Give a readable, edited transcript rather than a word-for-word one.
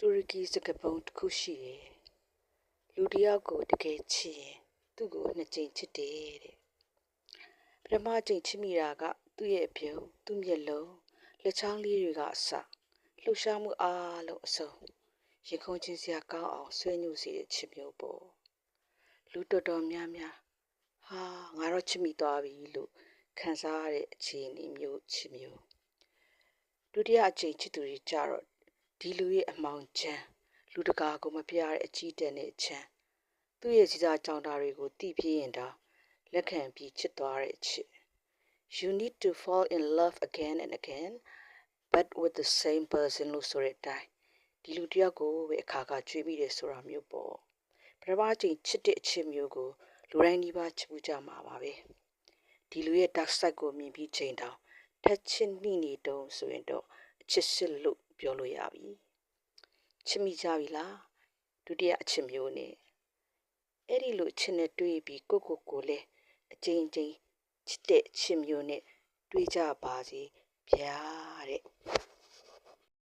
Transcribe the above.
တူရကီစကားပုံတစ်ခုရှိတယ်လူတယောက်ကိုတကယ်ချစ်ရင်သူ့ကိုနှစ်ကြိမ်ချစ်တယ်တဲ့ပထမကြိမ်ချစ်မိတာကသူ့ရဲ့အပြုံးသူ့မျက်လုံးလက်ချောင်းလေးတွေကအစလှူရှားမှုအားလုံးအစုံရင်ခုန်ခြင်းစရာကောင်းအောင်ဆွေးနွေးစေတဲ့ချစ်မျိုးပေါ့လူတော်တော်များများဟာငါတော့ချစ်မိသွားပြီလို့ခံစားရတဲ့အခြေအနေမျိုးချစ်မျိုးဒုတိယအကြိမ်ချစ်သူတွေကြတော့ဒီလူရဲ့အမောင်ချမ်းလူတကာကိုမပြရတဲ့အကြီးတန်းနဲ့ချမ်းသူ့ရဲ့စီစားကြောင်တာတွေကိုတိပြင်းရင်တော့လက်ခံပြီးချစ်သွားတဲ့အချစ် You need to fall in love again and again but with the same person လို့ဆိုတဲ့အတိုင်းဒီလူတယောက်ကိုပဲအခါခါကြွေးမိတယ်ဆိုတာမျိုးပေါ့ပထမအချိန်ချစ်တဲ့အချစ်မျိုးကိုလူတိုင်းဒီပါချစ်မှုကြမှာပါပဲဒီလူရဲ့ dark side ကိုမြင်ပြီးချိန်တောင်ထက်ချစ်မိနေတုံးဆိုရင်တော့အချစ်စစ်လို့ပြောလို့ရပြီချစ်မိကြပြီလားဒုတိယအချစ်မျိုးနဲ့အဲ့ဒီလိုချစ်နဲ့တွေ့ပြီးကိုလည်းအချိန်ချင်းချစ်တဲ့ချစ်မျိုးနဲ့တွေ့ကြပါစေဗျာတဲ့